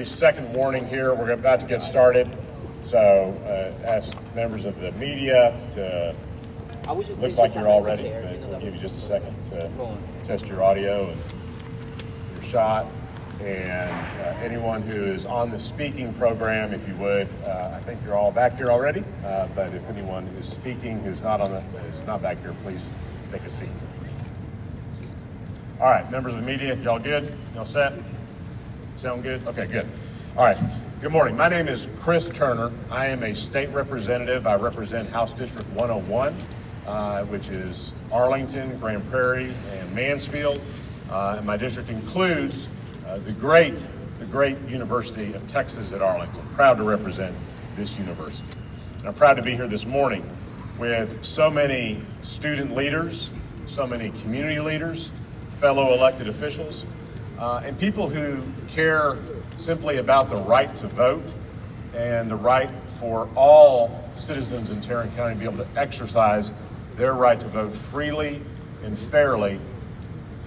Second warning here, we're about to get started, so ask members of the media to, looks like you're all ready, but we'll give you just a second to test your audio and your shot, and anyone who is on the speaking program, if you would, I think you're all back here already, but if anyone is speaking who's not back here, please take a seat. All right, members of the media, y'all good? Y'all set? Sound good? Okay, good. All right. Good morning. My name is Chris Turner. I am a state representative. I represent House District 101, which is Arlington, Grand Prairie, and Mansfield. And my district includes the great University of Texas at Arlington. Proud to represent this university. And I'm proud to be here this morning with so many student leaders, so many community leaders, fellow elected officials, and people who care simply about the right to vote and the right for all citizens in Tarrant County to be able to exercise their right to vote freely and fairly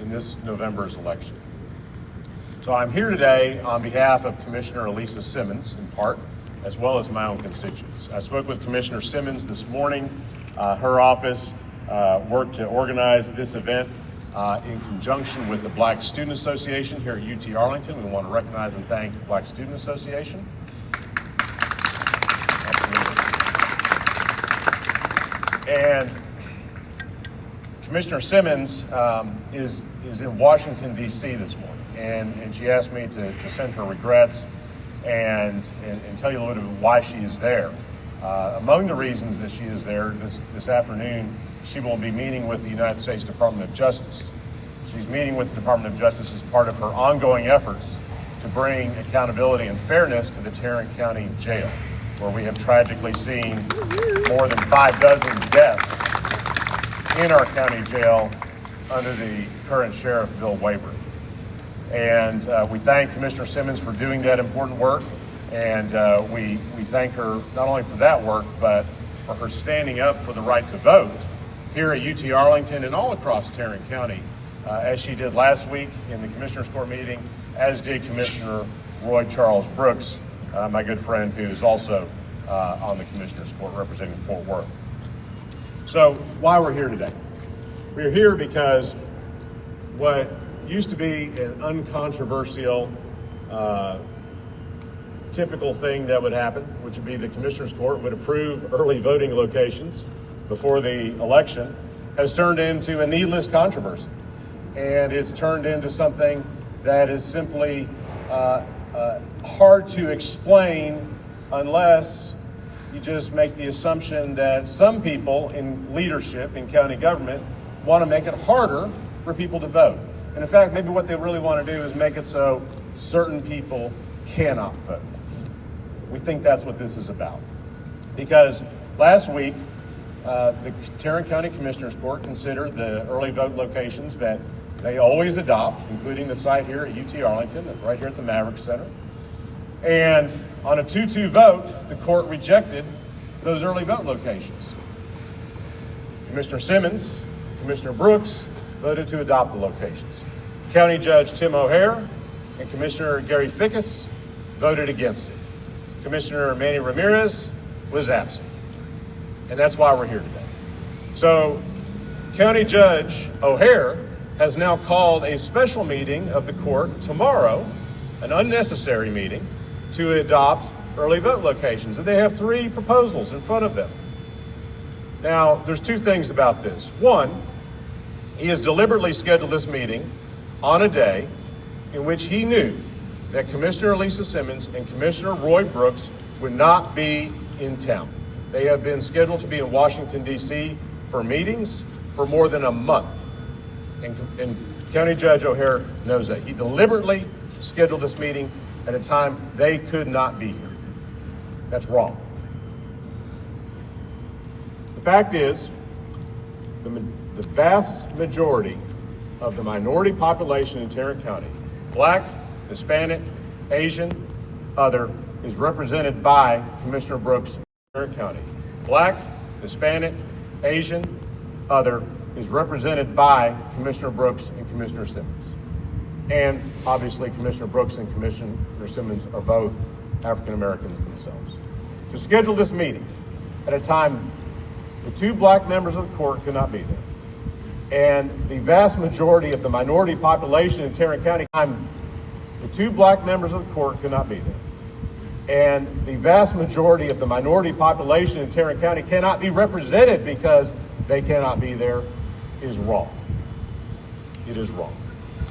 in this November's election. So I'm here today on behalf of Commissioner Elisa Simmons, in part, as well as my own constituents. I spoke with Commissioner Simmons this morning. Her office worked to organize this event in conjunction with the Black Student Association here at UT Arlington. We want to recognize and thank the Black Student Association. And Commissioner Simmons is in Washington, D.C. this morning, and she asked me to send her regrets and tell you a little bit why she is there. Among the reasons that she is there this afternoon, she will be meeting with the United States Department of Justice. She's meeting with the Department of Justice as part of her ongoing efforts to bring accountability and fairness to the Tarrant County Jail, where we have tragically seen more than 5 deaths in our county jail under the current Sheriff Bill Wayburn. And we thank Commissioner Simmons for doing that important work, and we thank her not only for that work, but for her standing up for the right to vote here at UT Arlington and all across Tarrant County, as she did last week in the Commissioners Court meeting, as did Commissioner Roy Charles Brooks, my good friend, who is also on the Commissioners Court representing Fort Worth. So why we're here today? We're here because what used to be an uncontroversial, typical thing that would happen, which would be the Commissioners Court would approve early voting locations before the election, has turned into a needless controversy. And it's turned into something that is simply hard to explain unless you just make the assumption that some people in leadership in county government want to make it harder for people to vote. And in fact, maybe what they really want to do is make it so certain people cannot vote. We think that's what this is about. Because last week, the Tarrant County Commissioners Court considered the early vote locations that they always adopt, including the site here at UT Arlington, right here at the Maverick Center. And on a 2-2 vote, the court rejected those early vote locations. Commissioner Simmons, Commissioner Brooks voted to adopt the locations. County Judge Tim O'Hare and Commissioner Gary Fickus voted against it. Commissioner Manny Ramirez was absent. And that's why we're here today. So County Judge O'Hare has now called a special meeting of the court tomorrow, an unnecessary meeting, to adopt early vote locations. And they have 3 proposals in front of them. Now, there's 2 things about this. One, he has deliberately scheduled this meeting on a day in which he knew that Commissioner Elisa Simmons and Commissioner Roy Brooks would not be in town. They have been scheduled to be in Washington, D.C. for meetings for more than a month. And County Judge O'Hare knows that. He deliberately scheduled this meeting at a time they could not be here. That's wrong. The fact is, the vast majority of the minority population in Tarrant County, Black, Hispanic, Asian, other, is represented by Commissioner Brooks in Tarrant County. Black, Hispanic, Asian, other, is represented by Commissioner Brooks and Commissioner Simmons. And obviously Commissioner Brooks and Commissioner Simmons are both African Americans themselves. To schedule this meeting at a time the two black members of the court could not be there, and the vast majority of the minority population in Tarrant County, the two black members of the court could not be there, and the vast majority of the minority population in Tarrant County cannot be represented because they cannot be there, is wrong. It is wrong.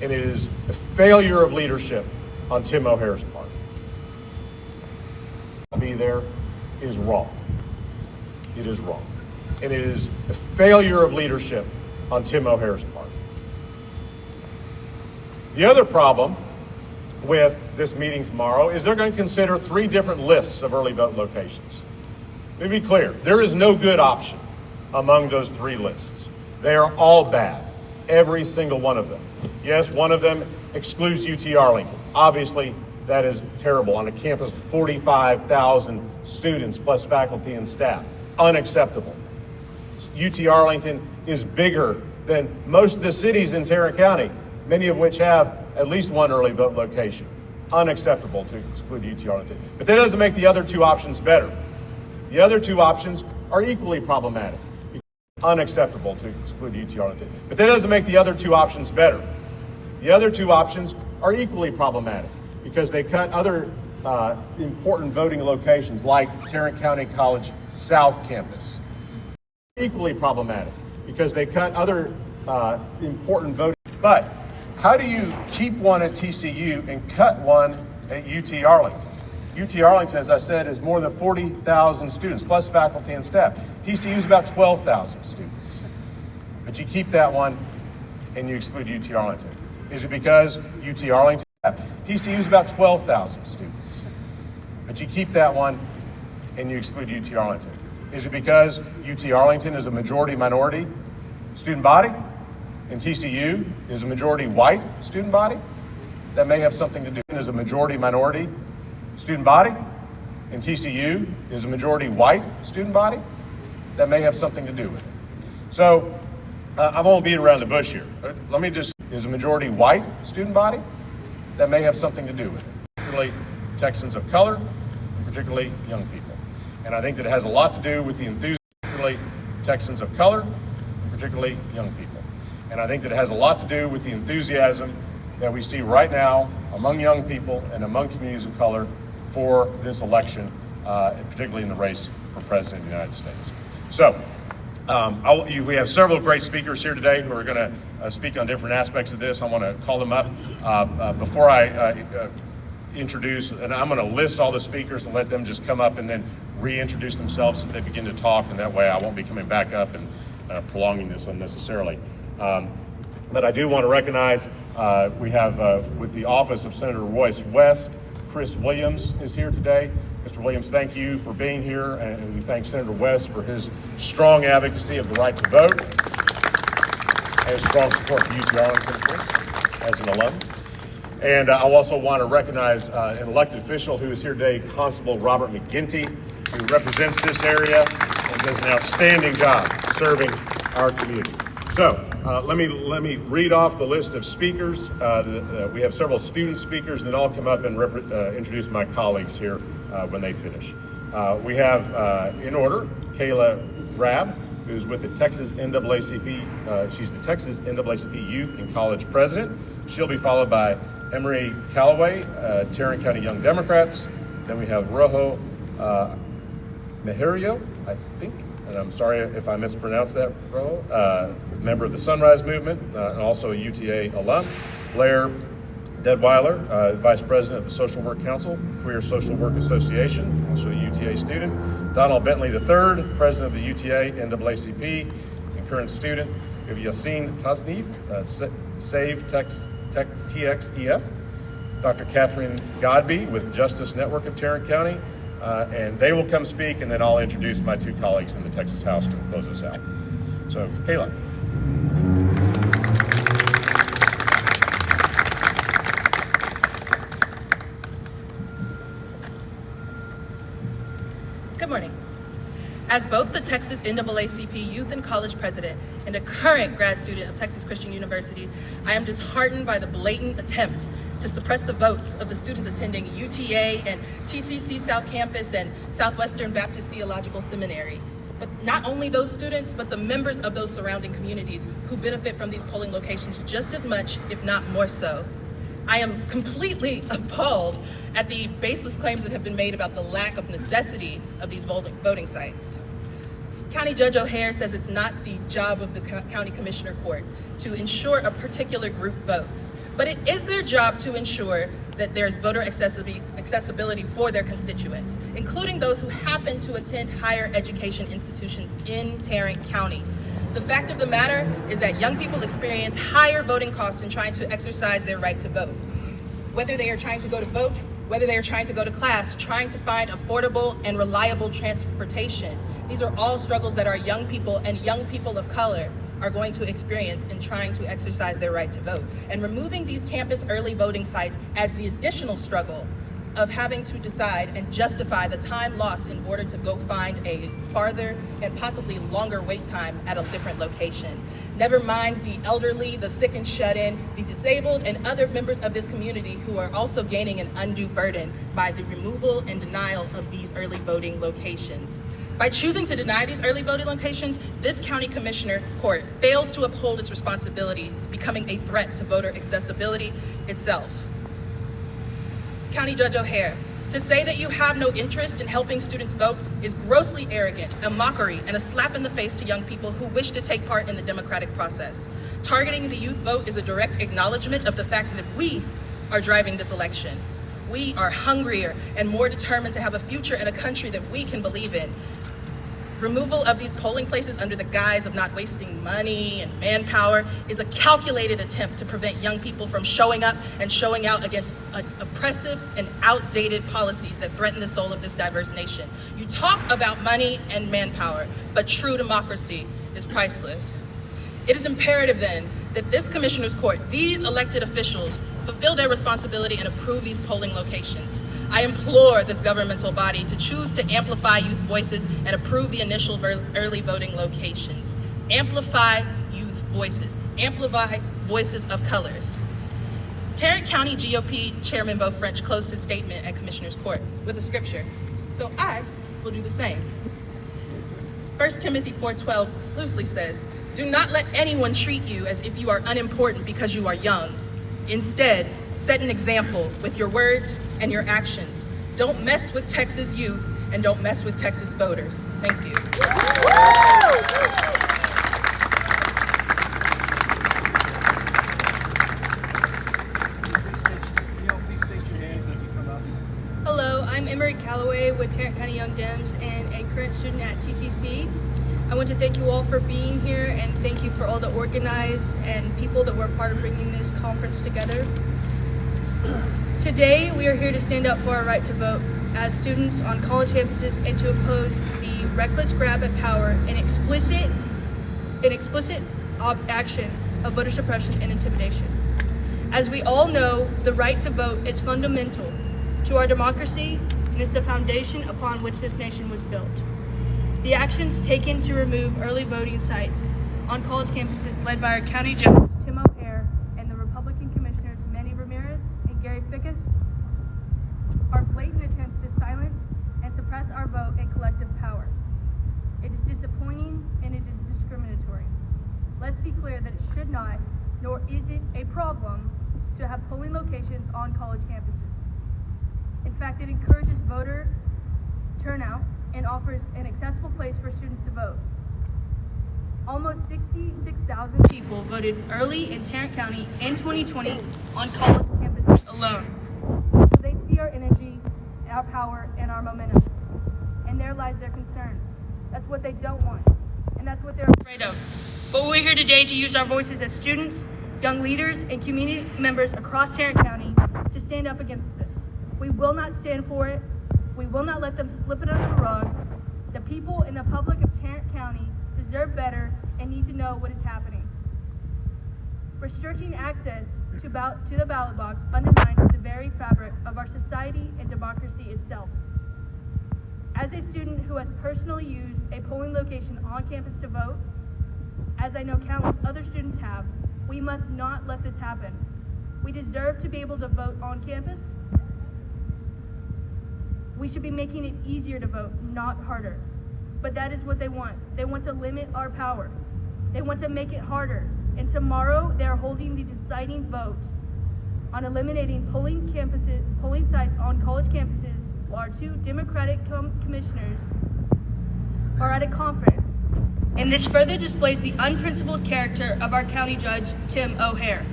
And it is a failure of leadership on Tim O'Hare's part. Be there is wrong. It is wrong. And it is a failure of leadership on Tim O'Hare's part. The other problem with this meeting tomorrow is they're going to consider 3 different lists of early vote locations. Let me be clear, there is no good option among those 3 lists. They are all bad, every single one of them. Yes, one of them excludes UT Arlington. Obviously, that is terrible on a campus of 45,000 students plus faculty and staff. Unacceptable. UT Arlington is bigger than most of the cities in Tarrant County, many of which have at least one early vote location. Unacceptable to exclude UT Arlington. But that doesn't make the other 2 options better. The other 2 options are equally problematic. Unacceptable to exclude UT Arlington. But that doesn't make the other 2 options better. The other 2 options are equally problematic because they cut other important voting locations like Tarrant County College South Campus. Equally problematic because they cut other important voting. But how do you keep one at TCU and cut one at UT Arlington? UT Arlington, as I said, is more than 40,000 students, plus faculty and staff. TCU is about 12,000 students. But you keep that one and you exclude UT Arlington. Is it because UT Arlington? TCU is about 12,000 students. But you keep that one and you exclude UT Arlington. Is it because UT Arlington is a majority minority student body and TCU is a majority white student body? That may have something to do. Is a majority minority student body and TCU is a majority white student body? That may have something to do with it. So I won't beat around the bush here. Let me just, is a majority white student body? That may have something to do with it. Particularly Texans of color, and particularly young people. And I think that it has a lot to do with the enthusiasm, particularly Texans of color, and particularly young people. And I think that it has a lot to do with the enthusiasm that we see right now among young people and among communities of color for this election, particularly in the race for President of the United States. So we have several great speakers here today who are going to speak on different aspects of this. I want to call them up. Before I introduce, and I'm going to list all the speakers and let them just come up and then reintroduce themselves as they begin to talk, and that way I won't be coming back up and prolonging this unnecessarily. But I do want to recognize we have with the office of Senator Royce West, Chris Williams is here today. Mr. Williams, thank you for being here, and we thank Senator West for his strong advocacy of the right to vote and his strong support for UT Arlington, of course, as an alum. And I also want to recognize an elected official who is here today, Constable Robert McGinty, who represents this area and does an outstanding job serving our community. So let me read off the list of speakers. We have several student speakers, and then I'll come up and introduce my colleagues here when they finish. We have, in order, Kayla Rabb, who's with the Texas NAACP. She's the Texas NAACP Youth and College President. She'll be followed by Emery Callaway, Tarrant County Young Democrats. Then we have Rojo Mejerio, I think, and I'm sorry if I mispronounced that, Rojo, member of the Sunrise Movement, and also a UTA alum. Blair Deadweiler, Vice President of the Social Work Council, Queer Social Work Association, also a UTA student. Donald Bentley III, President of the UTA NAACP, and current student. We have Yassine Tasnif, Save TXEF. Dr. Catherine Godby with Justice Network of Tarrant County, and they will come speak, and then I'll introduce my 2 colleagues in the Texas House to close us out. So, Kayla. Good morning. As both the Texas NAACP Youth and College President and a current grad student of Texas Christian University, I am disheartened by the blatant attempt to suppress the votes of the students attending UTA and TCC South Campus and Southwestern Baptist Theological Seminary. But not only those students, but the members of those surrounding communities who benefit from these polling locations just as much, if not more so. I am completely appalled at the baseless claims that have been made about the lack of necessity of these voting sites. County Judge O'Hare says it's not the job of the County Commissioner Court to ensure a particular group votes, but it is their job to ensure that there's voter accessibility for their constituents, including those who happen to attend higher education institutions in Tarrant County. The fact of the matter is that young people experience higher voting costs in trying to exercise their right to vote. Whether they are trying to go to vote, whether they are trying to go to class, trying to find affordable and reliable transportation. These are all struggles that our young people and young people of color are going to experience in trying to exercise their right to vote. And removing these campus early voting sites adds the additional struggle of having to decide and justify the time lost in order to go find a farther and possibly longer wait time at a different location. Never mind the elderly, the sick and shut in, the disabled, and other members of this community who are also gaining an undue burden by the removal and denial of these early voting locations. By choosing to deny these early voting locations, this County Commissioner Court fails to uphold its responsibility to becoming a threat to voter accessibility itself. County Judge O'Hare, to say that you have no interest in helping students vote is grossly arrogant, a mockery, and a slap in the face to young people who wish to take part in the democratic process. Targeting the youth vote is a direct acknowledgement of the fact that we are driving this election. We are hungrier and more determined to have a future and a country that we can believe in. Removal of these polling places under the guise of not wasting money and manpower is a calculated attempt to prevent young people from showing up and showing out against oppressive and outdated policies that threaten the soul of this diverse nation. You talk about money and manpower, but true democracy is priceless. It is imperative then that this Commissioner's Court, these elected officials, fulfill their responsibility and approve these polling locations. I implore this governmental body to choose to amplify youth voices and approve the initial early voting locations. Amplify youth voices. Amplify voices of colors. Tarrant County GOP Chairman Beau French closed his statement at Commissioner's Court with a scripture. So I will do the same. 1 Timothy 4:12 loosely says, "Do not let anyone treat you as if you are unimportant because you are young. Instead, set an example with your words and your actions. Don't mess with Texas youth and don't mess with Texas voters." Thank you. Hello, I'm Emery Calloway with Tarrant County Young Dems and a current student at TCC. I want to thank you all for being here and thank you for all the organized and people that were part of bringing this conference together. Today, we are here to stand up for our right to vote as students on college campuses and to oppose the reckless grab at power and explicit action of voter suppression and intimidation. As we all know, the right to vote is fundamental to our democracy and is the foundation upon which this nation was built. The actions taken to remove early voting sites on college campuses led by our County Judge Tim O'Hare and the Republican Commissioners Manny Ramirez and Gary Fickus are blatant attempts to silence and suppress our vote and collective power. It is disappointing and it is discriminatory. Let's be clear that it should not, nor is it a problem, to have polling locations on college campuses. In fact, it encourages voter turnout and offers an accessible place for students to vote. Almost 66,000 people voted early in Tarrant County in 2020 on college campuses alone. So they see our energy, our power, and our momentum. And there lies their concern. That's what they don't want, and that's what they're afraid of. But we're here today to use our voices as students, young leaders, and community members across Tarrant County to stand up against this. We will not stand for it. We will not let them slip it under the rug. The people and the public of Tarrant County deserve better and need to know what is happening. Restricting access to the ballot box undermines the very fabric of our society and democracy itself. As a student who has personally used a polling location on campus to vote, as I know countless other students have, we must not let this happen. We deserve to be able to vote on campus. We should be making it easier to vote, not harder. But that is what they want. They want to limit our power. They want to make it harder. And tomorrow, they are holding the deciding vote on eliminating polling sites on college campuses while our two Democratic commissioners are at a conference. And this further displays the unprincipled character of our county judge, Tim O'Hare.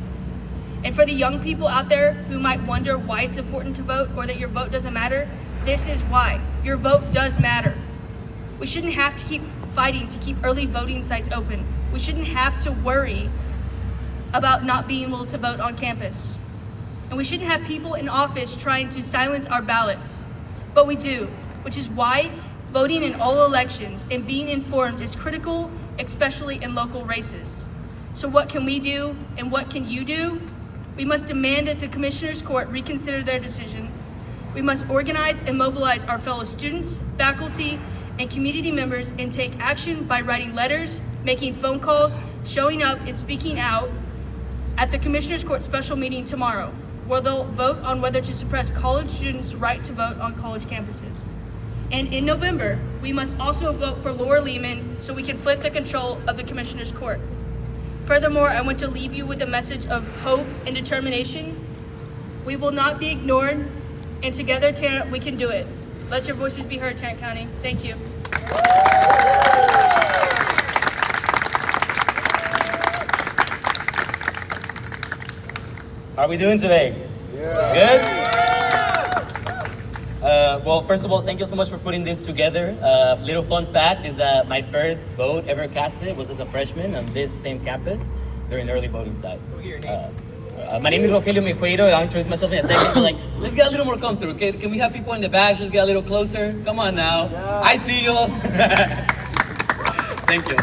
And for the young people out there who might wonder why it's important to vote or that your vote doesn't matter, this is why. Your vote does matter. We shouldn't have to keep fighting to keep early voting sites open. We shouldn't have to worry about not being able to vote on campus. And we shouldn't have people in office trying to silence our ballots. But we do, which is why voting in all elections and being informed is critical, especially in local races. So what can we do and what can you do? We must demand that the Commissioners Court reconsider their decision. We must organize and mobilize our fellow students, faculty, and community members and take action by writing letters, making phone calls, showing up, and speaking out at the Commissioners Court special meeting tomorrow, where they'll vote on whether to suppress college students' right to vote on college campuses. And in November, we must also vote for Laura Lehman so we can flip the control of the Commissioners Court. Furthermore, I want to leave you with a message of hope and determination. We will not be ignored, and together, Tarrant, we can do it. Let your voices be heard, Tarrant County. Thank you. How are we doing today? Yeah. Good? Well, first of all, thank you so much for putting this together. Little fun fact is that my first vote ever casted was as a freshman on this same campus during the early voting side. My name is Rogelio Mejueiro. I'll introduce myself in a second, but let's get a little more comfortable. Can we have people in the back just get a little closer? Come on now. Yeah. I see you all. Thank you.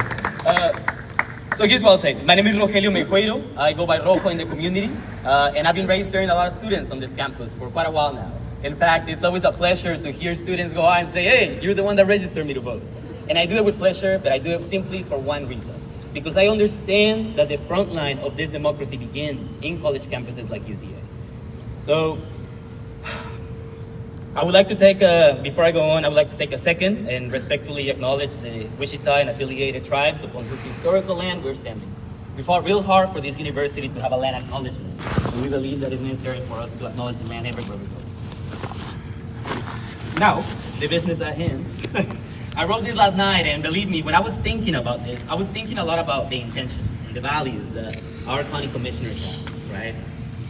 So here's what I'll say. My name is Rogelio Mejueiro. I go by Rojo in the community, and I've been registering a lot of students on this campus for quite a while now. In fact, it's always a pleasure to hear students go out and say, hey, you're the one that registered me to vote. And I do it with pleasure, but I do it simply for one reason. Because I understand that the front line of this democracy begins in college campuses like UTA. So, I would like to take before I go on, I would like to take a second and respectfully acknowledge the Wichita and affiliated tribes upon whose historical land we're standing. We fought real hard for this university to have a land acknowledgement, and we believe that it's necessary for us to acknowledge the land everywhere we go. Now, the business at hand. I wrote this last night, and believe me, when I was thinking about this, I was thinking a lot about the intentions and the values that our county commissioners have, right?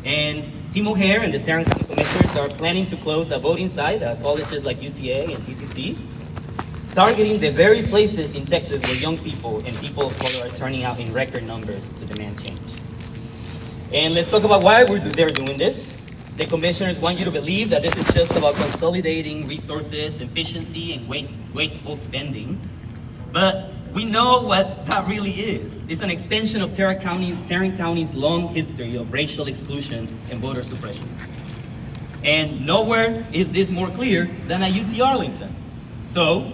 And Tim O'Hare and the Tarrant County Commissioners are planning to close a voting site at colleges like UTA and TCC, targeting the very places in Texas where young people and people of color are turning out in record numbers to demand change. And let's talk about why they're doing this. The commissioners want you to believe that this is just about consolidating resources, efficiency, and wasteful spending. But we know what that really is. It's an extension of Tarrant County's long history of racial exclusion and voter suppression. And nowhere is this more clear than at UT Arlington. So,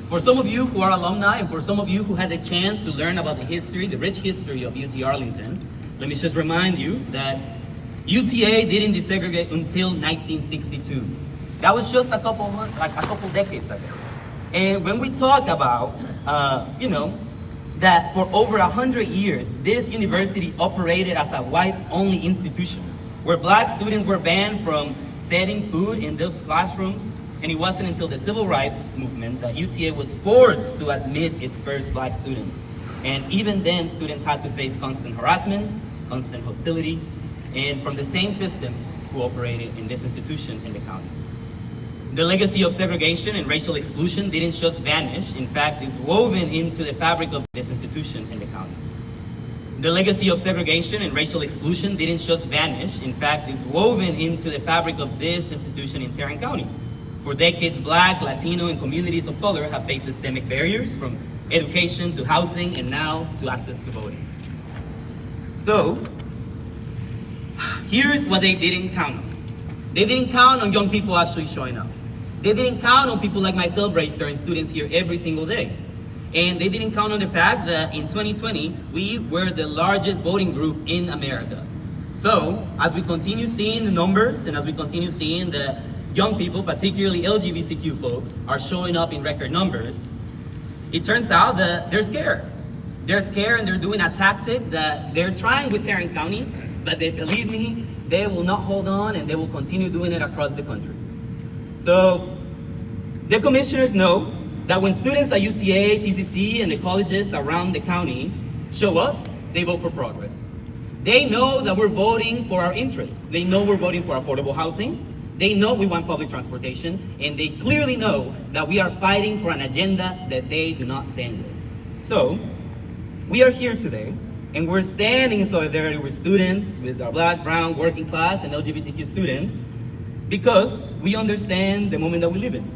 for some of you who are alumni, and for some of you who had the chance to learn about the history, the rich history of UT Arlington, let me just remind you that UTA didn't desegregate until 1962. That was just a couple decades ago. And when we talk about, that for over 100 years, this university operated as a whites-only institution, where black students were banned from setting food in those classrooms, and it wasn't until the civil rights movement that UTA was forced to admit its first black students. And even then, students had to face constant harassment, constant hostility, and from the same systems who operated in this institution in the county. The legacy of segregation and racial exclusion didn't just vanish. In fact, it's woven into the fabric of this institution in the county. The legacy of segregation and racial exclusion didn't just vanish. In fact, it's woven into the fabric of this institution in Tarrant County. For decades, Black, Latino, and communities of color have faced systemic barriers from education to housing and now to access to voting. So, here's what they didn't count on. They didn't count on young people actually showing up. They didn't count on people like myself registering students here every single day. And they didn't count on the fact that in 2020, we were the largest voting group in America. So, as we continue seeing the numbers and as we continue seeing the young people, particularly LGBTQ folks, are showing up in record numbers, it turns out that they're scared. They're scared and they're doing a tactic that they're trying with Tarrant County, but they believe me, they will not hold on and they will continue doing it across the country. So, the commissioners know that when students at UTA, TCC, and the colleges around the county show up, they vote for progress. They know that we're voting for our interests. They know we're voting for affordable housing. They know we want public transportation, and they clearly know that we are fighting for an agenda that they do not stand with. So, we are here today, and we're standing in solidarity with students, with our Black, brown, working class, and LGBTQ students, because we understand the moment that we live in.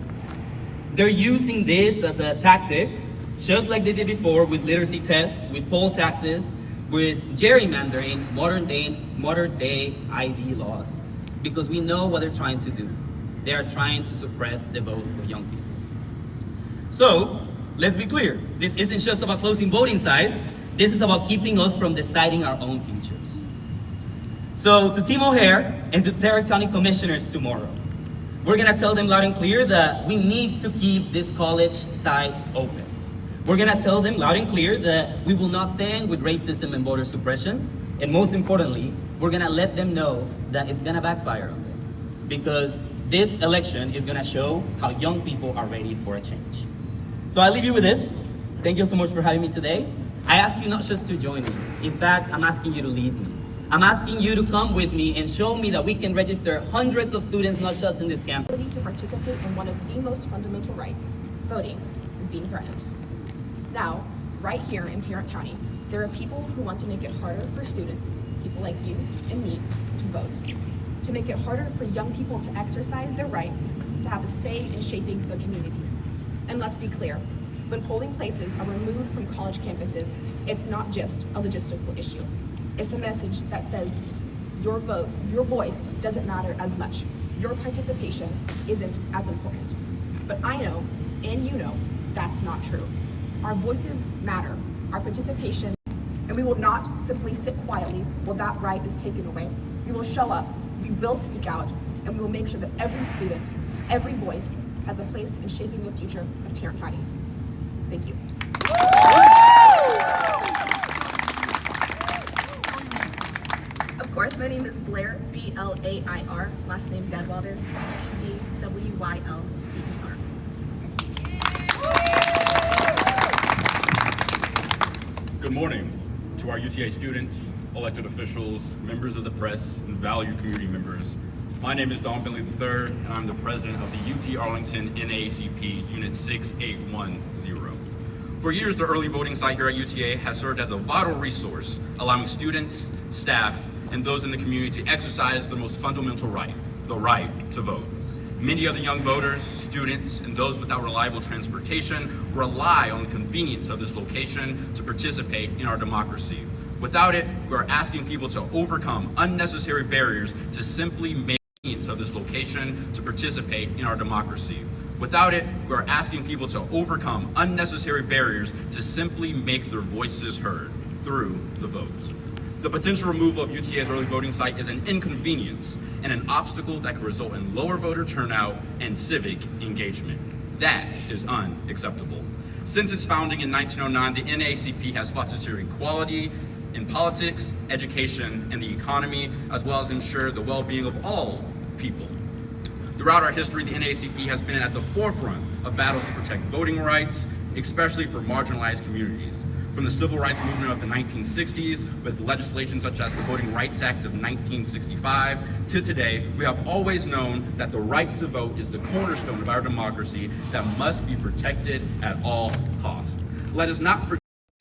They're using this as a tactic, just like they did before with literacy tests, with poll taxes, with gerrymandering, modern day ID laws, because we know what they're trying to do. They are trying to suppress the vote of young people. So, let's be clear. This isn't just about closing voting sites. This is about keeping us from deciding our own futures. So, to Team O'Hare and to Tarrant County Commissioners tomorrow, we're gonna tell them loud and clear that we need to keep this college site open. We're gonna tell them loud and clear that we will not stand with racism and voter suppression. And most importantly, we're gonna let them know that it's gonna backfire on them. Because this election is gonna show how young people are ready for a change. So I leave you with this. Thank you so much for having me today. I ask you not just to join me. In fact, I'm asking you to lead me. I'm asking you to come with me and show me that we can register hundreds of students, not just in this campus. The ability to participate in one of the most fundamental rights, voting, is being threatened. Now, right here in Tarrant County, there are people who want to make it harder for students, people like you and me, to vote. To make it harder for young people to exercise their rights, to have a say in shaping their communities. And let's be clear, when polling places are removed from college campuses, it's not just a logistical issue. It's a message that says your vote, your voice doesn't matter as much. Your participation isn't as important. But I know, and you know, that's not true. Our voices matter, our participation, and we will not simply sit quietly while that right is taken away. We will show up, we will speak out, and we will make sure that every student, every voice has a place in shaping the future of Tarrant County. Thank you. Of course, my name is Blair, B-L-A-I-R, last name Deadwater, D-E-D-W-Y-L-D-E-R. Good morning to our UTA students, elected officials, members of the press, and valued community members. My name is Don Bentley III, and I'm the president of the UT Arlington NAACP Unit 6810. For years, the early voting site here at UTA has served as a vital resource, allowing students, staff, and those in the community to exercise the most fundamental right, the right to vote. Many other young voters, students, and those without reliable transportation rely on the convenience of this location to participate in our democracy. Without it, we're asking people to overcome unnecessary barriers to simply make of this location to participate in our democracy. Without it, we're asking people to overcome unnecessary barriers to simply make their voices heard through the vote. The potential removal of UTA's early voting site is an inconvenience and an obstacle that could result in lower voter turnout and civic engagement. That is unacceptable. Since its founding in 1909, the NAACP has fought to secure equality in politics, education, and the economy, as well as ensure the well-being of all people. Throughout our history, the NAACP has been at the forefront of battles to protect voting rights, especially for marginalized communities. From the civil rights movement of the 1960s, with legislation such as the Voting Rights Act of 1965, to today, we have always known that the right to vote is the cornerstone of our democracy that must be protected at all costs. Let us not forget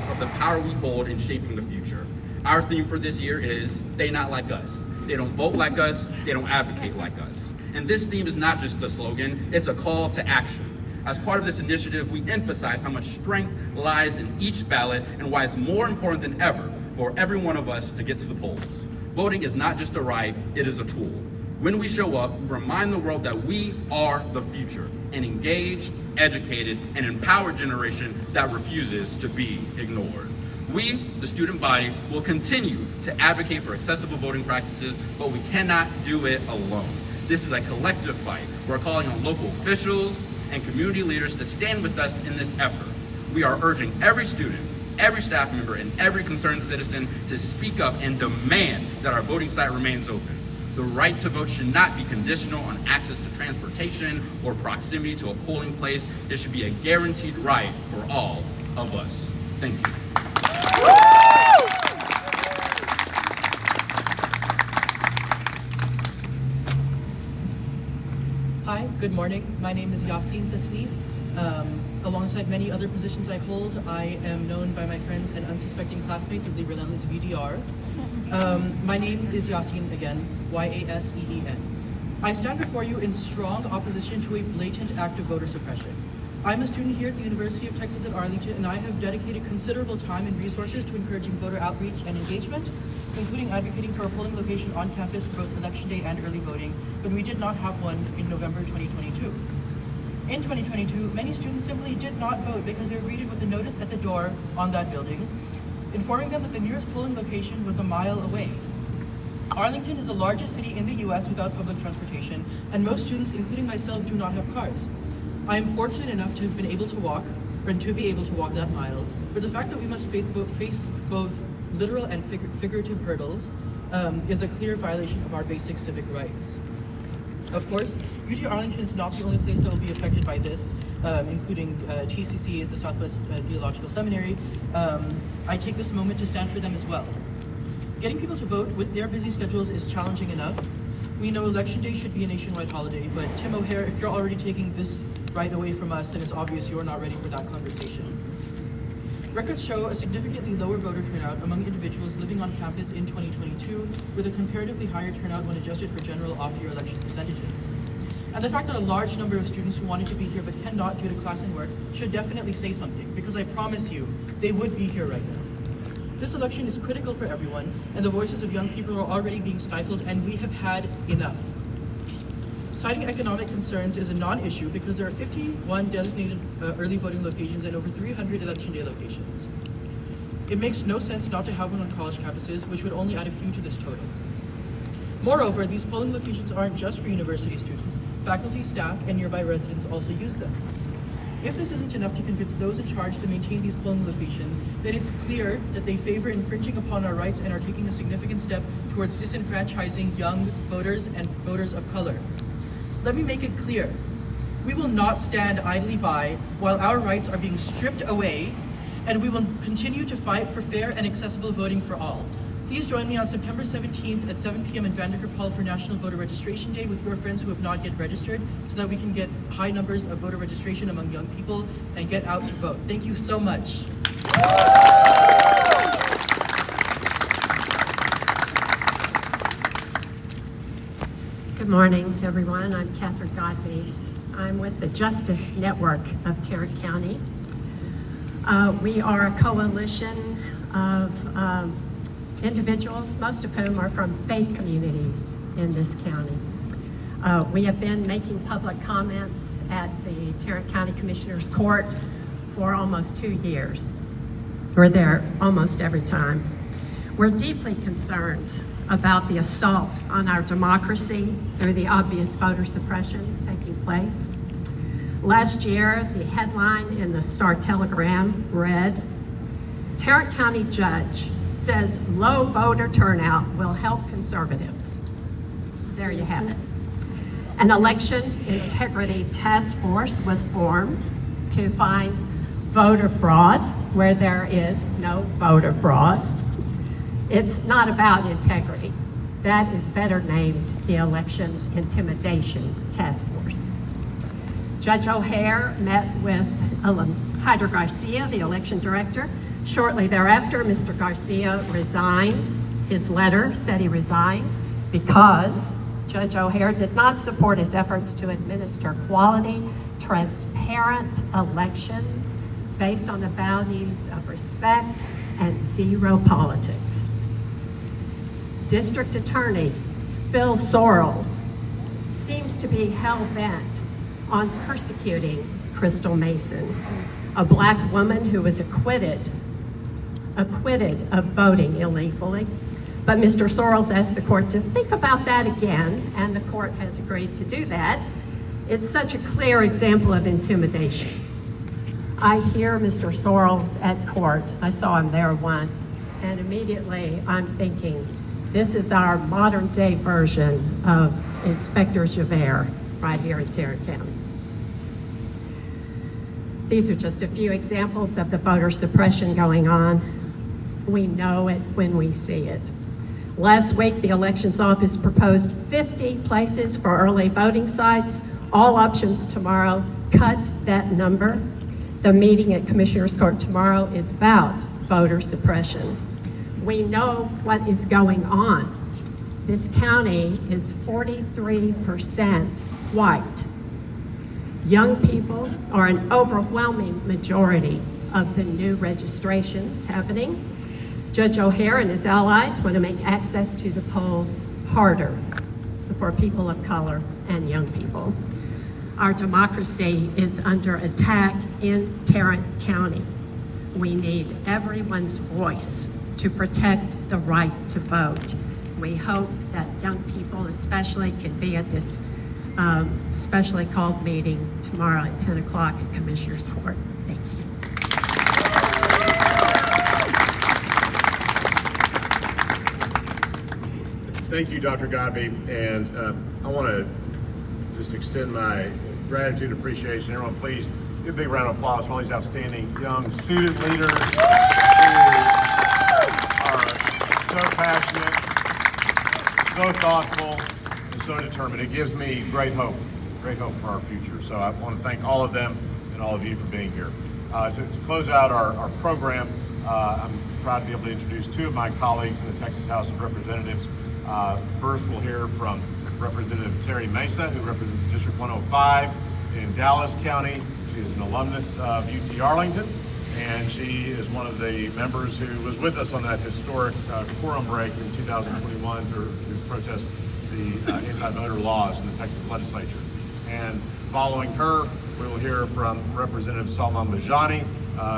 of the power we hold in shaping the future. Our theme for this year is, they not like us. They don't vote like us, they don't advocate like us. And this theme is not just a slogan, it's a call to action. As part of this initiative, we emphasize how much strength lies in each ballot and why it's more important than ever for every one of us to get to the polls. Voting is not just a right, it is a tool. When we show up, we remind the world that we are the future, an engaged, educated, and empowered generation that refuses to be ignored. We, the student body, will continue to advocate for accessible voting practices, but we cannot do it alone. This is a collective fight. We're calling on local officials and community leaders to stand with us in this effort. We are urging every student, every staff member, and every concerned citizen to speak up and demand that our voting site remains open. The right to vote should not be conditional on access to transportation or proximity to a polling place. It should be a guaranteed right for all of us. Thank you. Hi, good morning. My name is Yassine Tasnif. Alongside many other positions I hold, I am known by my friends and unsuspecting classmates as the Relentless VDR. My name is Yassine again, Y-A-S-E-E-N. I stand before you in strong opposition to a blatant act of voter suppression. I'm a student here at the University of Texas at Arlington, and I have dedicated considerable time and resources to encouraging voter outreach and engagement, including advocating for a polling location on campus for both Election Day and early voting, when we did not have one in November 2022. In 2022, many students simply did not vote because they were greeted with a notice at the door on that building, informing them that the nearest polling location was a mile away. Arlington is the largest city in the US without public transportation, and most students, including myself, do not have cars. I am fortunate enough to have been able to walk, or to be able to walk that mile, but the fact that we must face both literal and figurative hurdles is a clear violation of our basic civic rights. Of course, UT Arlington is not the only place that will be affected by this, including TCC at the Southwest Theological Seminary. I take this moment to stand for them as well. Getting people to vote with their busy schedules is challenging enough. We know Election Day should be a nationwide holiday, but Tim O'Hare, if you're already taking this right away from us, then it's obvious you're not ready for that conversation. Records show a significantly lower voter turnout among individuals living on campus in 2022, with a comparatively higher turnout when adjusted for general off-year election percentages. And the fact that a large number of students who wanted to be here but cannot due to class and work should definitely say something, because I promise you, they would be here right now. This election is critical for everyone, and the voices of young people are already being stifled, and we have had enough. Citing economic concerns is a non-issue because there are 51 designated early voting locations and over 300 election day locations. It makes no sense not to have one on college campuses, which would only add a few to this total. Moreover, these polling locations aren't just for university students. Faculty, staff, and nearby residents also use them. If this isn't enough to convince those in charge to maintain these polling locations, then it's clear that they favor infringing upon our rights and are taking a significant step towards disenfranchising young voters and voters of color. Let me make it clear. We will not stand idly by while our rights are being stripped away, and we will continue to fight for fair and accessible voting for all. Please join me on September 17th at 7 p.m. in Vandergrift Hall for National Voter Registration Day with your friends who have not yet registered, so that we can get high numbers of voter registration among young people and get out to vote. Thank you so much. Good morning, everyone. I'm Catherine Godby. I'm with the Justice Network of Tarrant County. We are a coalition of individuals, most of whom are from faith communities in this county. We have been making public comments at the Tarrant County Commissioner's Court for almost 2 years. We're there almost every time. We're deeply concerned about the assault on our democracy through the obvious voter suppression taking place. Last year, the headline in the Star-Telegram read, "Tarrant County Judge says low voter turnout will help conservatives." There you have it. An election integrity task force was formed to find voter fraud where there is no voter fraud. It's not about integrity. That is better named the Election Intimidation Task Force. Judge O'Hare met with Hyder Garcia, the election director. Shortly thereafter, Mr. Garcia resigned. His letter said he resigned because Judge O'Hare did not support his efforts to administer quality, transparent elections based on the values of respect and zero politics. District Attorney Phil Sorrells seems to be hell-bent on persecuting Crystal Mason, a black woman who was acquitted of voting illegally. But Mr. Sorrells asked the court to think about that again, and the court has agreed to do that. It's such a clear example of intimidation. I hear Mr. Sorrells at court. I saw him there once, and immediately I'm thinking, this is our modern day version of Inspector Javert right here in Tarrant County. These are just a few examples of the voter suppression going on. We know it when we see it. Last week, the Elections Office proposed 50 places for early voting sites. All options tomorrow cut that number. The meeting at Commissioner's Court tomorrow is about voter suppression. We know what is going on. This county is 43% white. Young people are an overwhelming majority of the new registrations happening. Judge O'Hare and his allies want to make access to the polls harder for people of color and young people. Our democracy is under attack in Tarrant County. We need everyone's voice to protect the right to vote. We hope that young people especially can be at this specially called meeting tomorrow at 10 o'clock at Commissioner's Court. Thank you. Thank you, Dr. Godby, and I want to just extend my gratitude and appreciation. Everyone, please give a big round of applause for all these outstanding young student leaders who are so passionate, so thoughtful, and so determined. It gives me great hope for our future. So I want to thank all of them and all of you for being here. To close out our program, I'm proud to be able to introduce two of my colleagues in the Texas House of Representatives. First, we'll hear from Representative Terry Mesa, who represents District 105 in Dallas County. She is an alumnus of UT Arlington, and she is one of the members who was with us on that historic quorum break in 2021 to protest the anti-voter laws in the Texas legislature. And following her, we will hear from Representative Salman Bajani,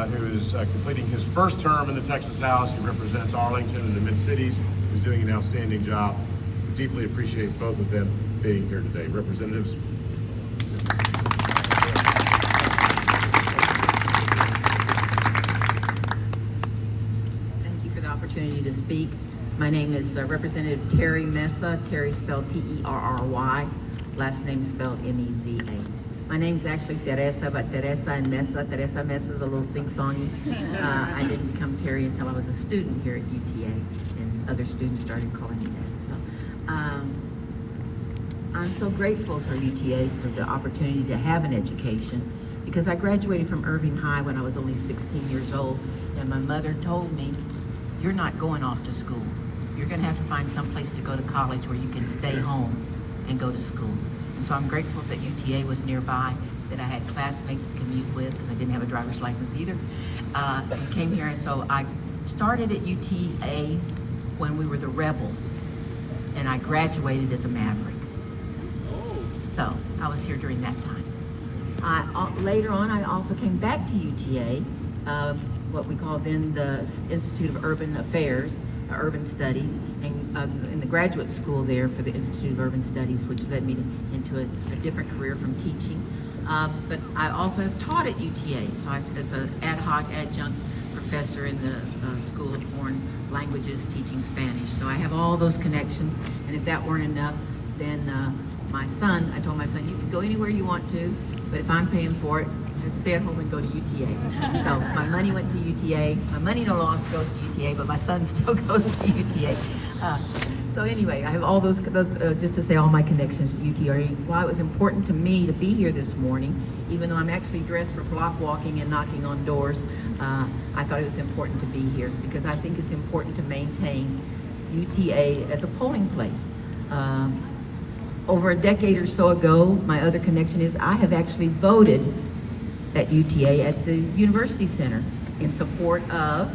who is completing his first term in the Texas House. He represents Arlington and the Mid-Cities. He's doing an outstanding job. We deeply appreciate both of them being here today. Representatives. Thank you for the opportunity to speak. My name is Representative Terry Mesa, Terry spelled Terry, last name spelled Meza. My name's actually Teresa, but Teresa Mesa is a little sing-songy. I didn't become Terry until I was a student here at UTA, and other students started calling me that. So I'm so grateful for UTA for the opportunity to have an education, because I graduated from Irving High when I was only 16 years old, and my mother told me, you're not going off to school. You're gonna have to find some place to go to college where you can stay home and go to school. And so I'm grateful that UTA was nearby, that I had classmates to commute with, because I didn't have a driver's license either, and came here. And so I started at UTA when we were the Rebels, and I graduated as a Maverick. So I was here during that time. Later on, I also came back to UTA of what we call then the Institute of Urban Affairs, Urban Studies, and in the graduate school there for the Institute of Urban Studies, which led me into a different career from teaching. But I also have taught at UTA, so as an ad hoc adjunct professor in the School of Foreign Languages, teaching Spanish. So I have all those connections, and if that weren't enough, then I told my son, you can go anywhere you want to, but if I'm paying for it, I'd stay at home and go to UTA. So my money went to UTA. My money no longer goes to UTA, but my son still goes to UTA. So anyway, I have all those just to say all my connections to UTA. Why it was important to me to be here this morning, even though I'm actually dressed for block walking and knocking on doors, I thought it was important to be here because I think it's important to maintain UTA as a polling place. Over a decade or so ago, my other connection is I have actually voted at UTA at the University Center in support of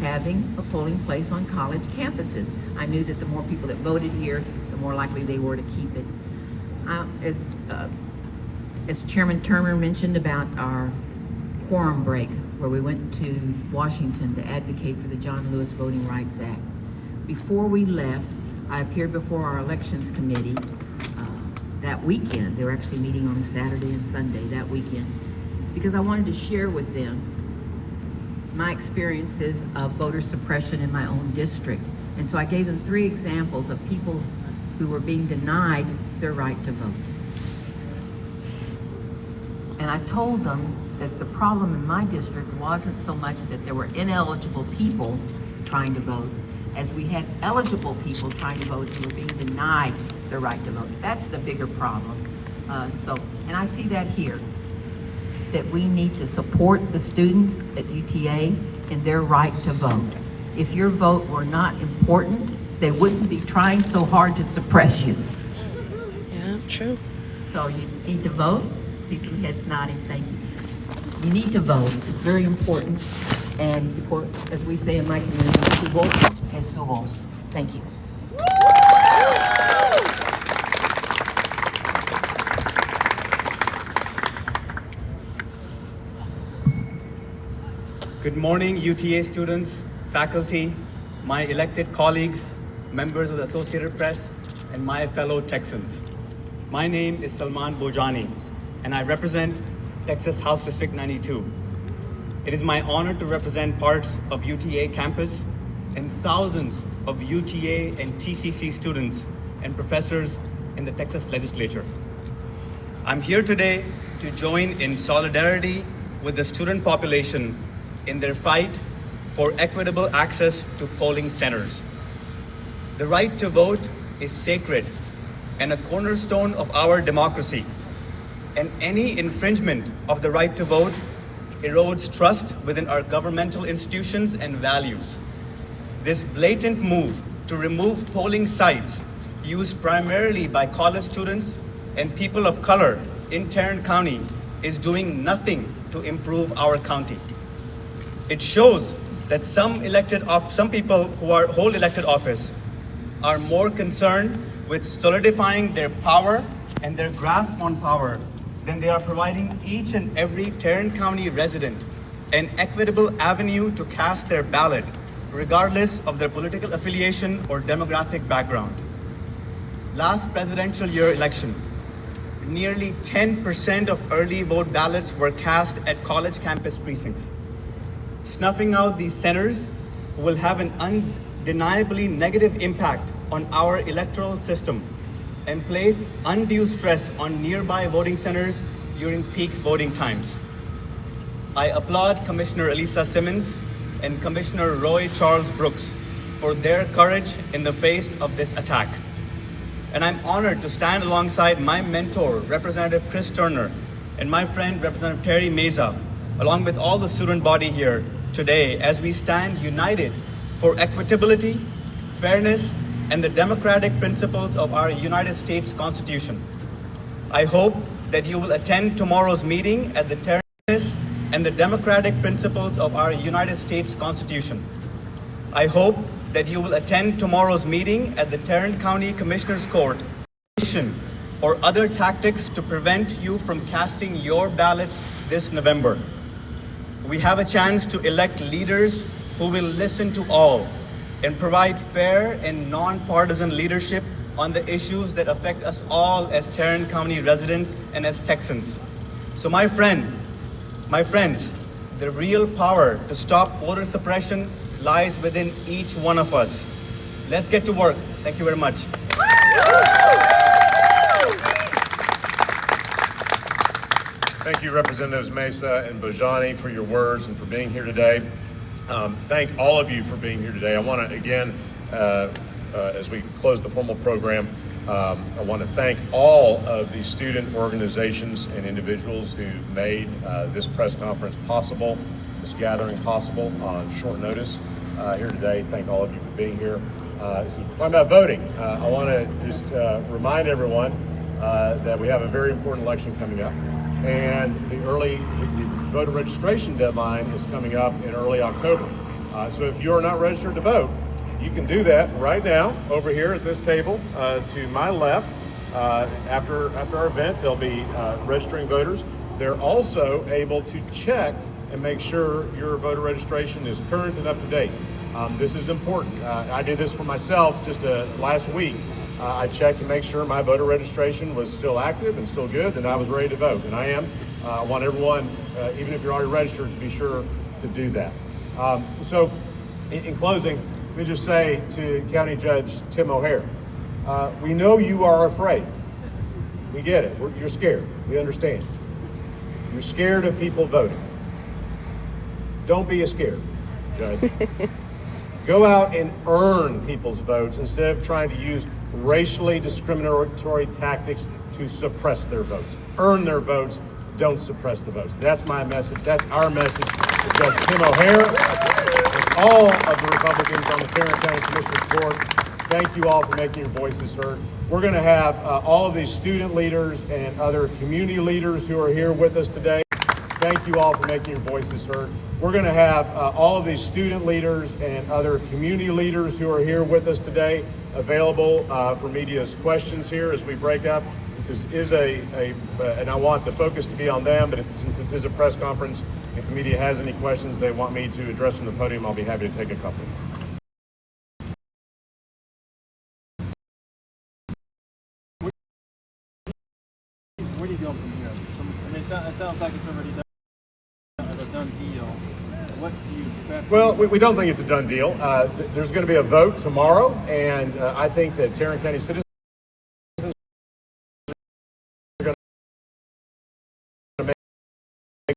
having a polling place on college campuses. I knew that the more people that voted here, the more likely they were to keep it. As Chairman Turner mentioned about our quorum break, where we went to Washington to advocate for the John Lewis Voting Rights Act. Before we left, I appeared before our elections committee that weekend. They were actually meeting on a Saturday and Sunday that weekend, because I wanted to share with them my experiences of voter suppression in my own district. And so I gave them 3 examples of people who were being denied their right to vote. And I told them that the problem in my district wasn't so much that there were ineligible people trying to vote, as we had eligible people trying to vote who were being denied their right to vote. That's the bigger problem. And I see that here, that we need to support the students at UTA in their right to vote. If your vote were not important, they wouldn't be trying so hard to suppress you. Yeah, true. So you need to vote. See some heads nodding, thank you. You need to vote, it's very important. And as we say in my community, su voto es su voz. Thank you. Good morning, UTA students, faculty, my elected colleagues, members of the Associated Press, and my fellow Texans. My name is Salman Bojani, and I represent Texas House District 92. It is my honor to represent parts of UTA campus and thousands of UTA and TCC students and professors in the Texas legislature. I'm here today to join in solidarity with the student population in their fight for equitable access to polling centers. The right to vote is sacred and a cornerstone of our democracy, and any infringement of the right to vote erodes trust within our governmental institutions and values. This blatant move to remove polling sites used primarily by college students and people of color in Tarrant County is doing nothing to improve our county. It shows that some people who hold elected office are more concerned with solidifying their power and their grasp on power than they are providing each and every Tarrant County resident an equitable avenue to cast their ballot, regardless of their political affiliation or demographic background. Last presidential year election, nearly 10% of early vote ballots were cast at college campus precincts. Snuffing out these centers will have an undeniably negative impact on our electoral system and place undue stress on nearby voting centers during peak voting times. I applaud Commissioner Elisa Simmons and Commissioner Roy Charles Brooks for their courage in the face of this attack. And I'm honored to stand alongside my mentor, Representative Chris Turner, and my friend, Representative Terry Meza, along with all the student body here today as we stand united for equitability, fairness, and the democratic principles of our United States Constitution. I hope that you will attend tomorrow's meeting at the Tarrant and the democratic principles of our United States Constitution. I hope that you will attend tomorrow's meeting at the Tarrant County Commissioner's Court or other tactics to prevent you from casting your ballots this November. We have a chance to elect leaders who will listen to all and provide fair and nonpartisan leadership on the issues that affect us all as Tarrant County residents and as Texans. So my friends, the real power to stop voter suppression lies within each one of us. Let's get to work. Thank you very much. Thank you, Representatives Mesa and Bojani, for your words and for being here today. Thank all of you for being here today. I want to, again, as we close the formal program, I want to thank all of the student organizations and individuals who made this press conference possible, this gathering possible on short notice here today. Thank all of you for being here. We're talking about voting. I want to just remind everyone that we have a very important election coming up, and the voter registration deadline is coming up in early October. So if you're not registered to vote, you can do that right now over here at this table to my left. After our event, they'll be registering voters. They're also able to check and make sure your voter registration is current and up to date. This is important. I did this for myself just last week. I checked to make sure my voter registration was still active and still good, and I was ready to vote, and I am. I want everyone, even if you're already registered, to be sure to do that. So, in closing, let me just say to County Judge Tim O'Hare, we know you are afraid. We get it. You're scared. We understand. You're scared of people voting. Don't be scared, Judge. Go out and earn people's votes instead of trying to use racially discriminatory tactics to suppress their votes. Earn their votes, don't suppress the votes. That's my message. That's our message to Judge Tim O'Hare and all of the Republicans on the Tarrant County Commissioners Court. Thank you all for making your voices heard. We're going to have all of these student leaders and other community leaders who are here with us today. Thank you all for making your voices heard. We're going to have all of these student leaders and other community leaders who are here with us today available for media's questions here as we break up. This is and I want the focus to be on them, but since this is a press conference, if the media has any questions they want me to address from the podium, I'll be happy to take a couple. Where do you go from here? I mean, it sounds like it's already done, a done deal. What do you expect? Well, we don't think it's a done deal. There's going to be a vote tomorrow, and I think that Tarrant County citizens are going to make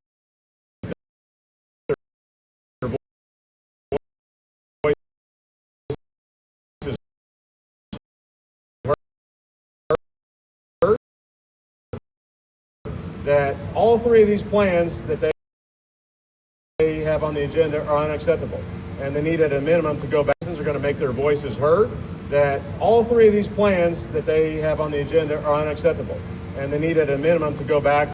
their voices heard. That all three of these plans that they have on the agenda are unacceptable, and they need at a minimum to go back. Citizens are going to make their voices heard. That all three of these plans that they have on the agenda are unacceptable, and they need at a minimum to go back